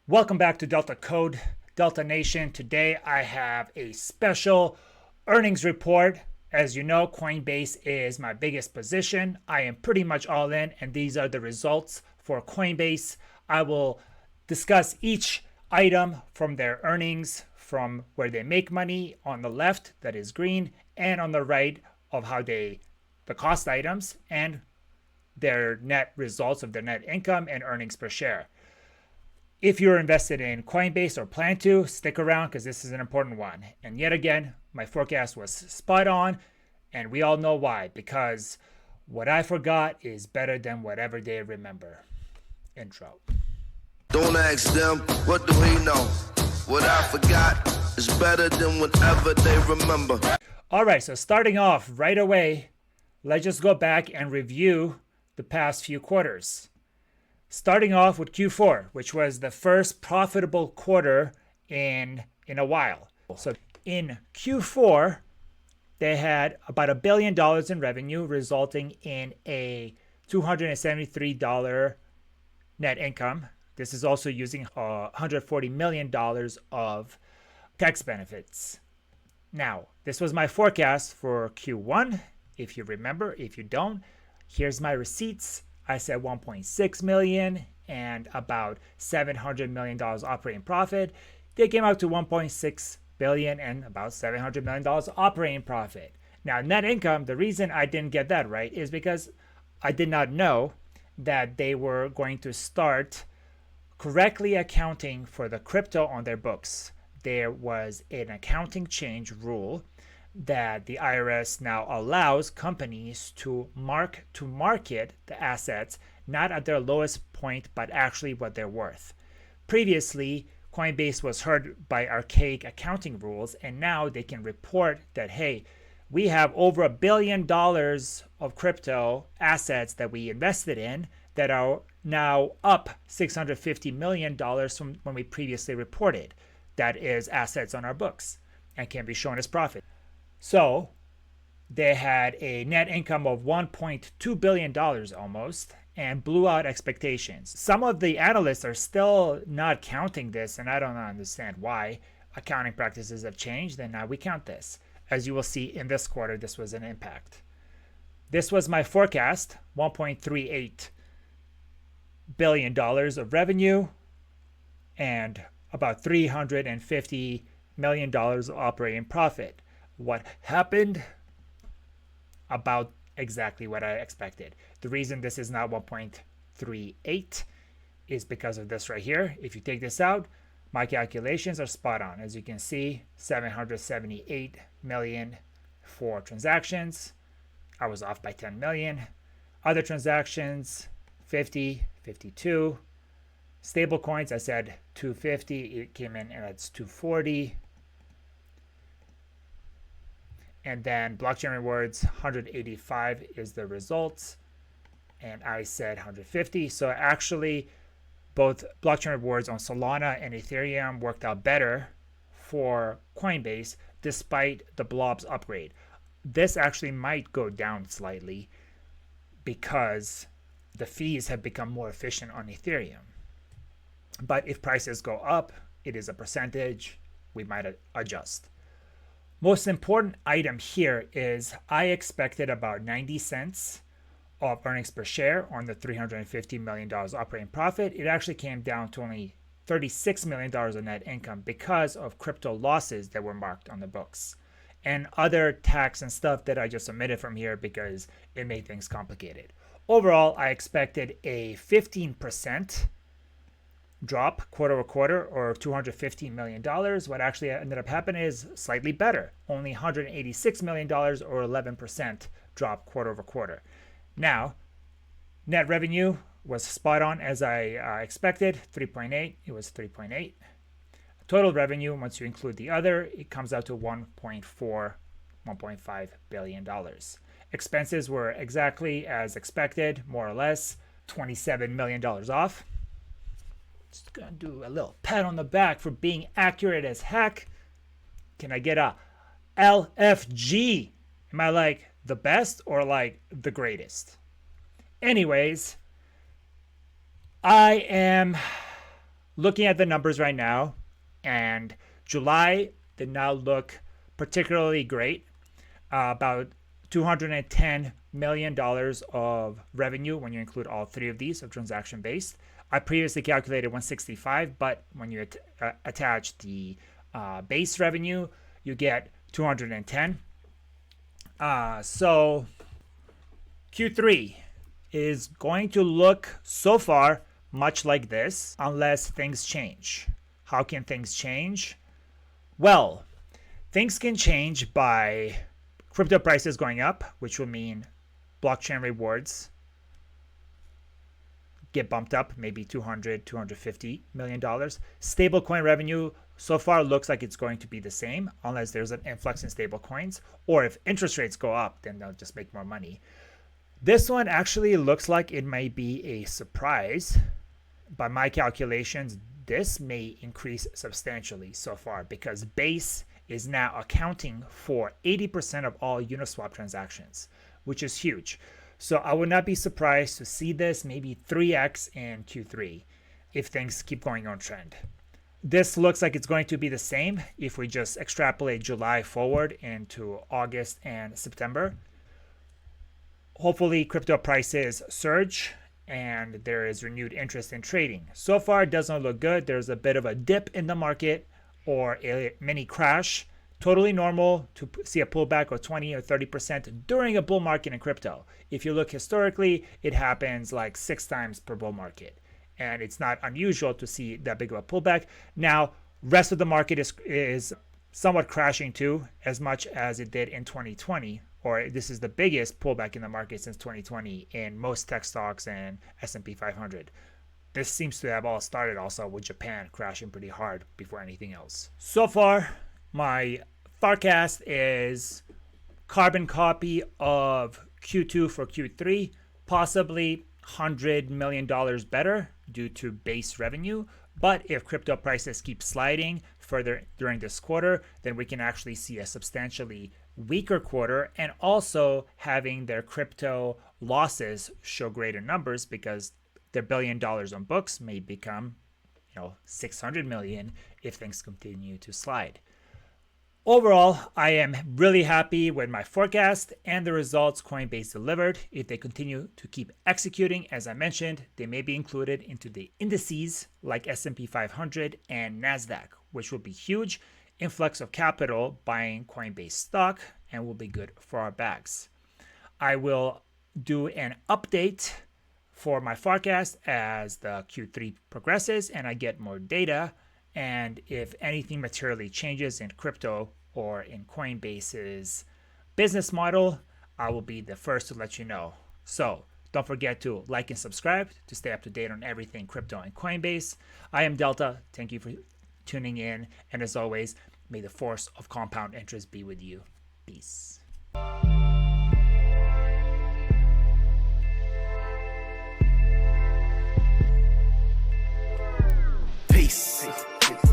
Welcome back to Delta Nation. Today I have a special earnings report. As you know, Coinbase is my biggest position. I am pretty much all in, and these are the results for Coinbase. I will discuss each item from their earnings, from where they make money on the left, that is green, and on the right of how the cost items and their net results of their net income and earnings per share. If you're invested in Coinbase or plan to, stick around because this is an important one. And yet again, my forecast was spot on, and we all know why. Because what I forgot is better than whatever they remember. Intro. Don't ask them, what do we know? What I forgot is better than whatever they remember. All right, so starting off right away, let's just go back and review the past few quarters. Starting off with Q4, which was the first profitable quarter in a while. So in Q4, they had about $1 billion in revenue, resulting in a $273 net income. This is also using $140 million of tax benefits. Now, this was my forecast for Q1. If you remember, if you don't, here's my receipts. I said 1.6 million and about $700 million operating profit. They came out to 1.6 billion and about $700 million operating profit. Now, net income, the reason I didn't get that right is because I did not know that they were going to start correctly accounting for the crypto on their books. There was an accounting change rule that the IRS now allows companies to market the assets not at their lowest point, but actually what they're worth. Previously, Coinbase was hurt by archaic accounting rules, and now they can report that, hey, we have over $1 billion of crypto assets that we invested in that are now up $650 million from when we previously reported. That is assets on our books and can be shown as profit. So they had a net income of $1.2 billion almost and blew out expectations. Some of the analysts are still not counting this, and I don't understand why. Accounting practices have changed, and now we count this. As you will see in this quarter, this was an impact. This was my forecast, $1.38 billion of revenue and about $350 million of operating profit. What happened? About exactly what I expected. The reason this is not 1.38 is because of this right here. If you take this out, my calculations are spot on. As you can see, 778 million for transactions. I was off by 10 million. Other transactions, 50, 52. Stable coins, I said 250. It came in and it's 240. And then blockchain rewards, 185 is the results. And I said 150. So actually, both blockchain rewards on Solana and Ethereum worked out better for Coinbase despite the blobs upgrade. This actually might go down slightly because the fees have become more efficient on Ethereum. But if prices go up, it is a percentage. We might adjust. Most important item here is I expected about 90 cents of earnings per share on the $350 million operating profit. It actually came down to only $36 million of net income because of crypto losses that were marked on the books and other tax and stuff that I just omitted from here because it made things complicated. Overall, I expected a 15% drop quarter over quarter, or $215 million. What actually ended up happening is slightly better, only $186 million or 11% drop quarter over quarter. Now, net revenue was spot on as I expected, 3.8. It was 3.8. Total revenue, once you include the other, it comes out to 1.5 billion dollars. Expenses were exactly as expected, more or less, $27 million off. Just gonna do a little pat on the back for being accurate as heck. Can I get a LFG? Am I like the best or like the greatest? Anyways, I am looking at the numbers right now, and July did not look particularly great. About $210 million of revenue when you include all three of these of transaction based. I previously calculated 165, but when you attach the base revenue, you get 210. So Q3 is going to look so far much like this unless things change. How can things change? Well, things can change by crypto prices going up, which will mean blockchain rewards get bumped up, maybe $250 million. Stablecoin revenue so far looks like it's going to be the same unless there's an influx in stablecoins, or if interest rates go up, then they'll just make more money. This one actually looks like it may be a surprise. By my calculations, this may increase substantially so far because Base is now accounting for 80% of all Uniswap transactions, which is huge. So I would not be surprised to see this maybe 3x in Q3 if things keep going on trend. This looks like it's going to be the same if we just extrapolate July forward into August and September. Hopefully crypto prices surge and there is renewed interest in trading. So far it doesn't look good. There's a bit of a dip in the market or a mini crash. Totally normal to see a pullback of 20 or 30% during a bull market in crypto. If you look historically, it happens like 6 times per bull market. And it's not unusual to see that big of a pullback. Now, rest of the market is somewhat crashing too, as much as it did in 2020. Or this is the biggest pullback in the market since 2020 in most tech stocks and S&P 500. This seems to have all started also with Japan crashing pretty hard before anything else. So far, my forecast is carbon copy of Q2 for Q3, possibly $100 million better due to base revenue. But if crypto prices keep sliding further during this quarter, then we can actually see a substantially weaker quarter, and also having their crypto losses show greater numbers because their $1 billion on books may become, 600 million if things continue to slide. Overall, I am really happy with my forecast and the results Coinbase delivered. If they continue to keep executing, as I mentioned, they may be included into the indices like S&P 500 and NASDAQ, which will be huge influx of capital buying Coinbase stock and will be good for our bags. I will do an update for my forecast as the Q3 progresses and I get more data. And if anything materially changes in crypto or in Coinbase's business model, I will be the first to let you know. So don't forget to like and subscribe to stay up to date on everything crypto and Coinbase. I am Delta. Thank you for tuning in. And as always, may the force of compound interest be with you. Peace.